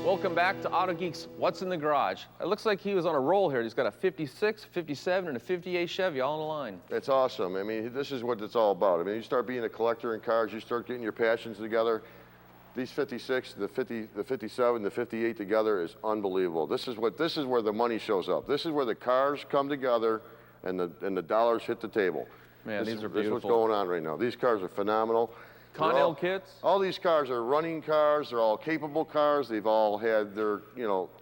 Welcome back to Auto Geek's What's in the Garage. It looks like he was on a roll here. He's got a 56, 57, and a 58 Chevy all in a line. It's awesome. I mean, this is what it's all about. I mean, you start being a collector in cars, you start getting your passions together. These 56, the 50, the 57, the 58 together is unbelievable. This is where the money shows up. This is where the cars come together and the dollars hit the table. Man, these are beautiful. This is what's going on right now. These cars are phenomenal. Con-L kits? All these cars are running cars. They're all capable cars. They've all had their,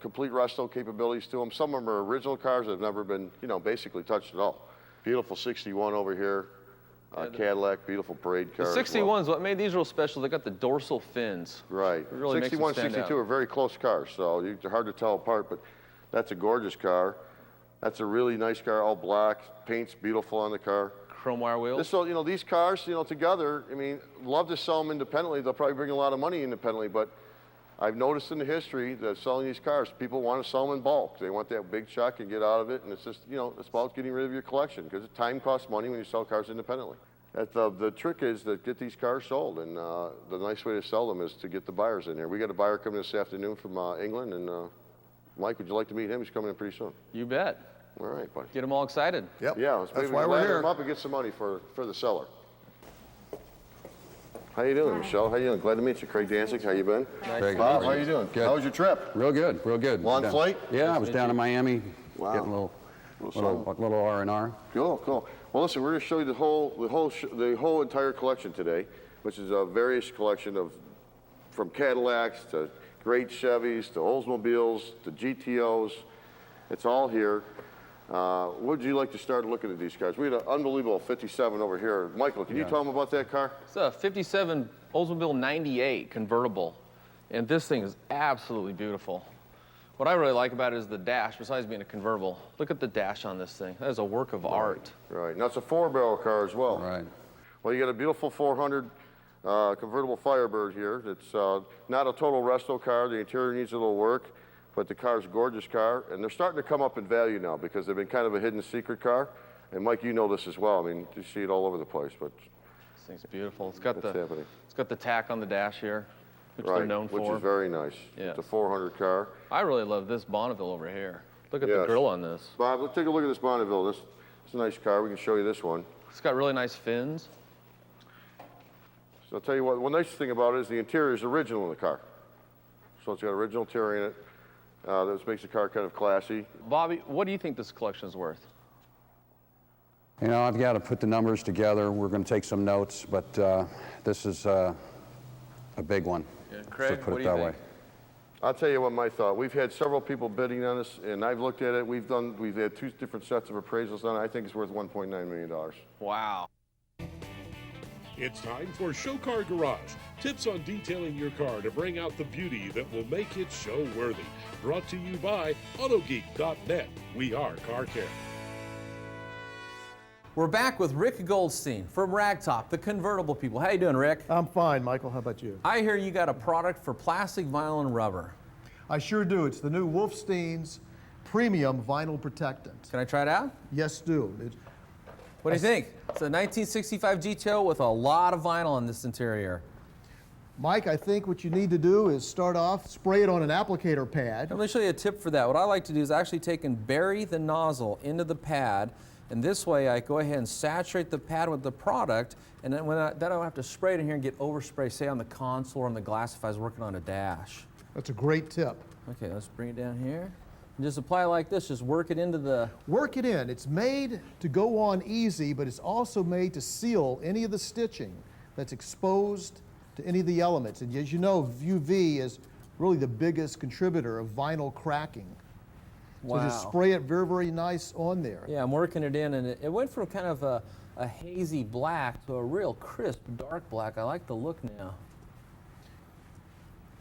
complete resto capabilities to them. Some of them are original cars that have never been, basically touched at all. Beautiful 61 over here. Cadillac, beautiful parade car. The 61's what made these real special. They got the dorsal fins. Right. It really 61, 62 are very close cars, so they're hard to tell apart, but that's a gorgeous car. That's a really nice car, all black. Paint's beautiful on the car. Chrome wire wheels. So, these cars, together, I mean, love to sell them independently. They'll probably bring a lot of money independently, but I've noticed in the history that selling these cars, people want to sell them in bulk. They want that big check and get out of it, and it's just, it's about getting rid of your collection, because time costs money when you sell cars independently. The trick is to get these cars sold, and the nice way to sell them is to get the buyers in here. We got a buyer coming this afternoon from England, and Mike, would you like to meet him? He's coming in pretty soon. You bet. All right, buddy. Get them all excited. Yep. Yeah, that's why we're here. Him up and get some money for the seller. How you doing, Michelle? How you doing? Glad to meet you. Craig Danzig, how you been? Nice. Bob, how you doing? Good. How was your trip? Real good, real good. Long flight? Yeah, I was down in Miami, Wow. getting a little R&R. Cool, cool. Well, listen, we're going to show you the whole entire collection today, which is a various collection from Cadillacs to great Chevys to Oldsmobiles to GTOs. It's all here. Would you like to start looking at these cars? We had an unbelievable 57 over here. Michael, can you tell them about that car? It's a 57 Oldsmobile 98 convertible, and this thing is absolutely beautiful. What I really like about it is the dash, besides being a convertible. Look at the dash on this thing. That is a work of art. Right. Now, it's a 4-barrel car as well. Right. Well, you got a beautiful 400 convertible Firebird here. It's not a total resto car. The interior needs a little work, but the car's a gorgeous car, and they're starting to come up in value now because they've been kind of a hidden secret car. And Mike, you know this as well. I mean, you see it all over the place, but this thing's beautiful. It's got the tack on the dash here, which right, they're known for. Which is very nice. Yeah. It's a 400 car. I really love this Bonneville over here. Look at the grill on this. Bob, let's take a look at this Bonneville. This is a nice car. We can show you this one. It's got really nice fins. So I'll tell you what, one nice thing about it is the interior is original in the car. So it's got original interior in it. That makes the car kind of classy. Bobby, what do you think this collection is worth? I've got to put the numbers together. We're going to take some notes, but this is a big one. Yeah, Craig, put what it do you that think? way. I'll tell you what my thought. We've had several people bidding on this, and I've looked at it. We've had 2 different sets of appraisals done. I think it's worth $1.9 million. Wow. It's time for Show Car Garage. Tips on detailing your car to bring out the beauty that will make it show-worthy. Brought to you by AutoGeek.net. We are Car Care. We're back with Rick Goldstein from Ragtop, the convertible people. How you doing, Rick? I'm fine, Michael. How about you? I hear you got a product for plastic, vinyl, and rubber. I sure do. It's the new Wolfstein's Premium Vinyl Protectant. Can I try it out? Yes, do. What do you think? It's a 1965 GTO with a lot of vinyl in this interior. Mike, I think what you need to do is start off, spray it on an applicator pad. Let me show you a tip for that. What I like to do is actually take and bury the nozzle into the pad, and this way I go ahead and saturate the pad with the product, and then then I don't have to spray it in here and get overspray, say on the console or on the glass if I was working on a dash. That's a great tip. Okay, let's bring it down here. And just apply like this, just work it into the... Work it in. It's made to go on easy, but it's also made to seal any of the stitching that's exposed to any of the elements. And as you know, UV is really the biggest contributor of vinyl cracking. Wow. So just spray it very, very nice on there. Yeah, I'm working it in, and it went from kind of a hazy black to a real crisp dark black. I like the look now.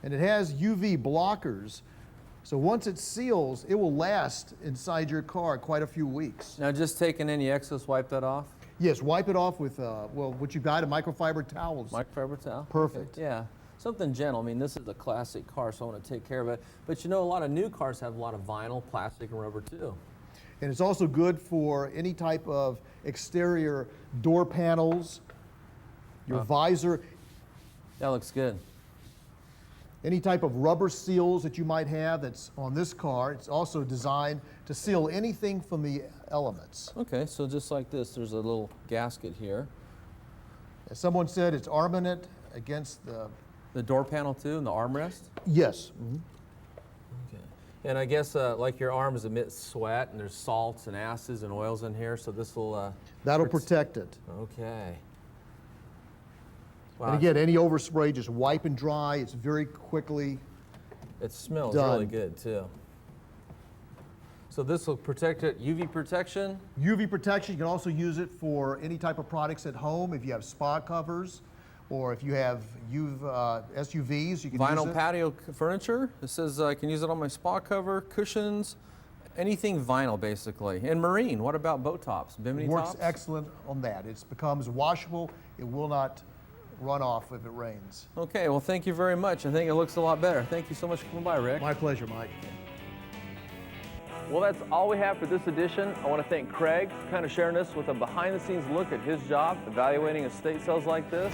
And it has UV blockers, so once it seals, it will last inside your car quite a few weeks. Now just taking any excess, wipe that off? Yes, wipe it off with, what you got, a microfiber towels. Microfiber towel? Perfect. Okay, yeah, something gentle. I mean, this is a classic car, so I want to take care of it. But a lot of new cars have a lot of vinyl, plastic, and rubber too. And it's also good for any type of exterior door panels, your visor. That looks good. Any type of rubber seals that you might have that's on this car, it's also designed to seal anything from the elements. Okay, so just like this, there's a little gasket here. As someone said, it's armament against The door panel too, and the armrest? yes. Okay. And I guess like your arms emit sweat, and there's salts and acids and oils in here, so this will... That'll protect it. Okay. Wow, And again, any overspray, just wipe and dry. It's very quickly. it smells done. really good too. So this will protect it, UV protection? UV protection, you can also use it for any type of products at home. If you have spa covers, or if you have SUVs, you can use Vinyl it. patio furniture. It says I can use it on my spa cover, cushions, anything vinyl basically. And marine, what about boat tops, bimini Works tops? excellent on that. It becomes washable. It will not run off if it rains. Okay, well thank you very much. I think it looks a lot better. Thank you so much for coming by, Rick. My pleasure, Mike. Well, that's all we have for this edition. I want to thank Craig for kind of sharing this with a behind-the-scenes look at his job, evaluating estate sales like this.